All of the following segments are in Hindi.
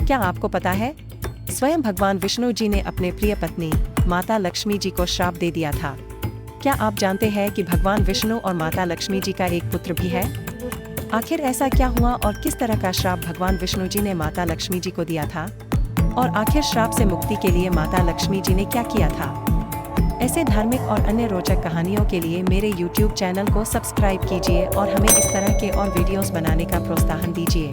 क्या आपको पता है, स्वयं भगवान विष्णु जी ने अपने प्रिय पत्नी माता लक्ष्मी जी को श्राप दे दिया था। क्या आप जानते हैं कि भगवान विष्णु और माता लक्ष्मी जी का एक पुत्र भी है? आखिर ऐसा क्या हुआ और किस तरह का श्राप भगवान विष्णु जी ने माता लक्ष्मी जी को दिया था? और आखिर श्राप से मुक्ति के लिए माता लक्ष्मी जी ने क्या किया था? ऐसे धार्मिक और अन्य रोचक कहानियों के लिए मेरे YouTube चैनल को सब्सक्राइब कीजिए और हमें इस तरह के और वीडियोस बनाने का प्रोत्साहन दीजिए।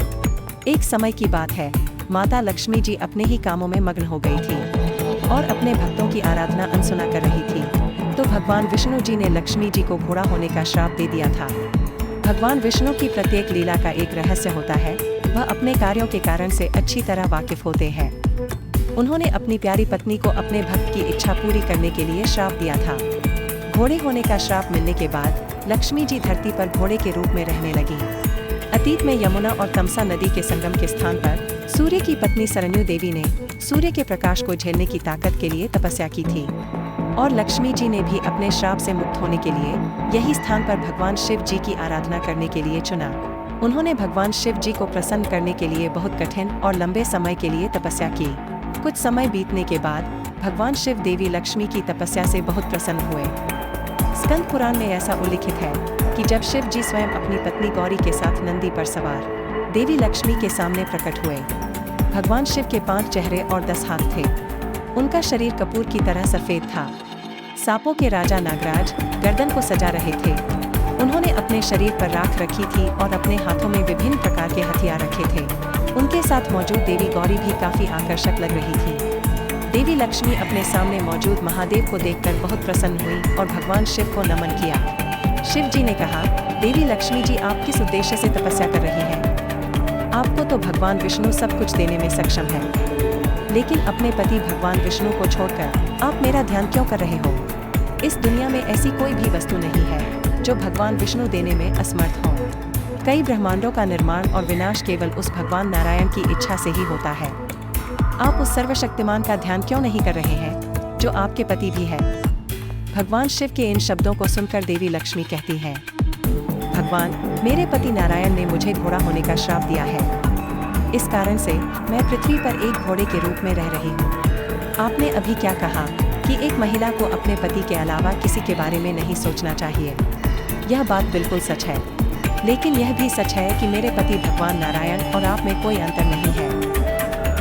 एक समय की बात है, माता लक्ष्मी जी अपने ही कामों में मग्न हो गई थी और अपने भक्तों की आराधना अनसुना कर रही थी। तो भगवान विष्णु जी ने लक्ष्मी जी को घोड़ा होने का श्राप दे दिया था। भगवान विष्णु की प्रत्येक लीला का एक रहस्य होता है, वह अपने कार्यों के कारण से अच्छी तरह वाकिफ होते हैं। उन्होंने अपनी प्यारी पत्नी को अपने भक्त की इच्छा पूरी करने के लिए श्राप दिया था। घोड़े होने का श्राप मिलने के बाद लक्ष्मी जी धरती पर घोड़े के रूप में रहने लगी। अतीत में यमुना और तमसा नदी के संगम के स्थान पर सूर्य की पत्नी सरयू देवी ने सूर्य के प्रकाश को झेलने की ताकत के लिए तपस्या की थी और लक्ष्मी जी ने भी अपने श्राप से मुक्त होने के लिए यही स्थान पर भगवान शिव जी की आराधना करने के लिए चुना। उन्होंने भगवान शिव जी को प्रसन्न करने के लिए बहुत कठिन और लंबे समय के लिए तपस्या की। कुछ समय बीतने के बाद भगवान शिव देवी लक्ष्मी की तपस्या से बहुत प्रसन्न हुए। स्कंद पुराण में ऐसा उल्लिखित है कि जब शिव जी स्वयं अपनी पत्नी गौरी के साथ नंदी पर सवार देवी लक्ष्मी के सामने प्रकट हुए। भगवान शिव के 5 चेहरे और 10 हाथ थे। उनका शरीर कपूर की तरह सफेद था। सांपों के राजा नागराज गर्दन को सजा रहे थे। उन्होंने अपने शरीर पर राख रखी थी और अपने हाथों में विभिन्न प्रकार के हथियार रखे थे। उनके साथ मौजूद देवी गौरी भी काफी आकर्षक लग रही थी। देवी लक्ष्मी अपने सामने मौजूद महादेव को देखकर बहुत प्रसन्न हुई और भगवान शिव को नमन किया। शिव जी ने कहा, देवी लक्ष्मी जी, आप किस उद्देश्य से तपस्या कर रही हैं? आपको तो भगवान विष्णु सब कुछ देने में सक्षम है, लेकिन अपने पति भगवान विष्णु को छोड़कर आप मेरा ध्यान क्यों कर रहे हो? इस दुनिया में ऐसी कोई भी वस्तु नहीं है जो भगवान विष्णु देने में असमर्थ हो। कई ब्रह्मांडों का निर्माण और विनाश केवल उस भगवान नारायण की इच्छा से ही होता है। आप उस सर्वशक्तिमान का ध्यान क्यों नहीं कर रहे हैं जो आपके पति भी है? भगवान शिव के इन शब्दों को सुनकर देवी लक्ष्मी कहती हैं, भगवान, मेरे पति नारायण ने मुझे घोड़ा होने का श्राप दिया है। इस कारण से मैं पृथ्वी पर एक घोड़े के रूप में रह रही हूँ। आपने अभी क्या कहा कि एक महिला को अपने पति के अलावा किसी के बारे में नहीं सोचना चाहिए। यह बात बिल्कुल सच है, लेकिन यह भी सच है कि मेरे पति भगवान नारायण और आप में कोई अंतर नहीं है।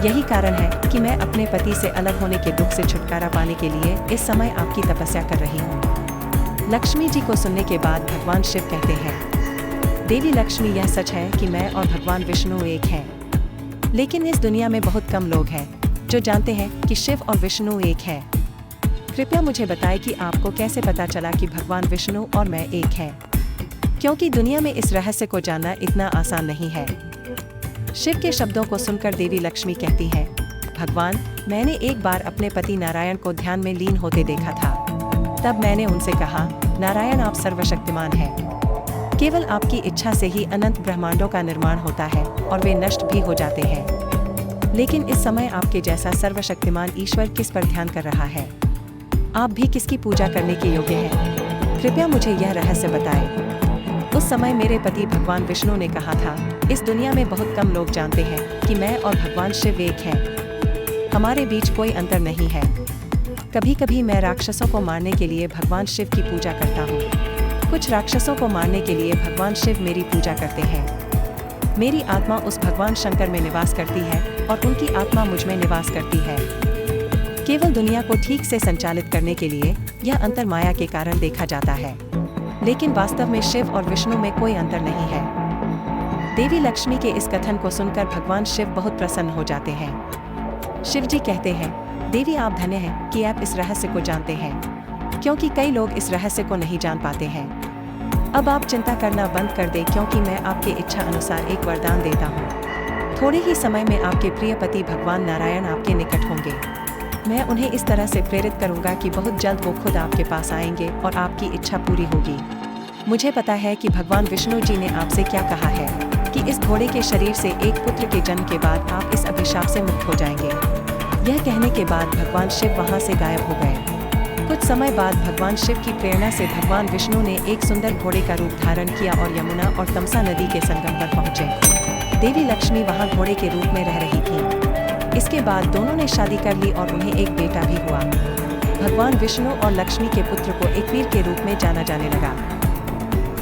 यही कारण है कि मैं अपने पति से अलग होने के दुख से छुटकारा पाने के लिए इस समय आपकी तपस्या कर रही हूँ। लक्ष्मी जी को सुनने के बाद भगवान शिव कहते हैं, देवी लक्ष्मी, यह सच है कि मैं और भगवान विष्णु एक हैं, लेकिन इस दुनिया में बहुत कम लोग हैं जो जानते हैं कि शिव और विष्णु एक हैं। कृपया मुझे बताएं कि आपको कैसे पता चला कि भगवान विष्णु और मैं एक हैं, क्योंकि दुनिया में इस रहस्य को जानना इतना आसान नहीं है। शिव के शब्दों को सुनकर देवी लक्ष्मी कहती है, भगवान, मैंने एक बार अपने पति नारायण को ध्यान में लीन होते देखा था। तब मैंने उनसे कहा, नारायण, आप सर्वशक्तिमान हैं। केवल आपकी इच्छा से ही अनंत ब्रह्मांडों का निर्माण होता है और वे नष्ट भी हो जाते हैं। लेकिन इस समय आपके जैसा सर्वशक्तिमान ईश्वर किस पर ध्यान कर रहा है? आप भी किसकी पूजा करने के योग्य हैं? कृपया मुझे यह रहस्य बताएं। उस समय मेरे पति भगवान विष्णु ने कहा था, इस दुनिया में बहुत कम लोग जानते हैं कि मैं और भगवान शिव एक हैं। हमारे बीच कोई अंतर नहीं है। कभी कभी मैं राक्षसों को मारने के लिए भगवान शिव की पूजा करता हूँ। कुछ राक्षसों को मारने के लिए भगवान शिव मेरी पूजा करते हैं। मेरी आत्मा उस भगवान शंकर में निवास करती है और उनकी आत्मा मुझ में निवास करती है। केवल दुनिया को ठीक से संचालित करने के लिए यह अंतर माया के कारण देखा जाता है, लेकिन वास्तव में शिव और विष्णु में कोई अंतर नहीं है। देवी लक्ष्मी के इस कथन को सुनकर भगवान शिव बहुत प्रसन्न हो जाते हैं। शिव जी कहते हैं, देवी, आप धन्य हैं कि आप इस रहस्य को जानते हैं, क्योंकि कई लोग इस रहस्य को नहीं जान पाते हैं। अब आप चिंता करना बंद कर दें, क्योंकि मैं आपके इच्छा अनुसार एक वरदान देता हूँ। थोड़े ही समय में आपके प्रिय पति भगवान नारायण आपके निकट होंगे। मैं उन्हें इस तरह से प्रेरित करूंगा कि बहुत जल्द वो खुद आपके पास आएंगे और आपकी इच्छा पूरी होगी। मुझे पता है कि भगवान विष्णु जी ने आपसे क्या कहा है कि इस घोड़े के शरीर से एक पुत्र के जन्म के बाद आप इस अभिशाप से मुक्त हो जाएंगे। यह कहने के बाद भगवान शिव वहां से गायब हो गए। कुछ समय बाद भगवान शिव की प्रेरणा से भगवान विष्णु ने एक सुंदर घोड़े का रूप धारण किया और यमुना और तमसा नदी के संगम पर पहुंचे। देवी लक्ष्मी वहां घोड़े के रूप में रह रही थी। इसके बाद दोनों ने शादी कर ली और उन्हें एक बेटा भी हुआ। भगवान विष्णु और लक्ष्मी के पुत्र को एकवीर के रूप में जाना जाने लगा।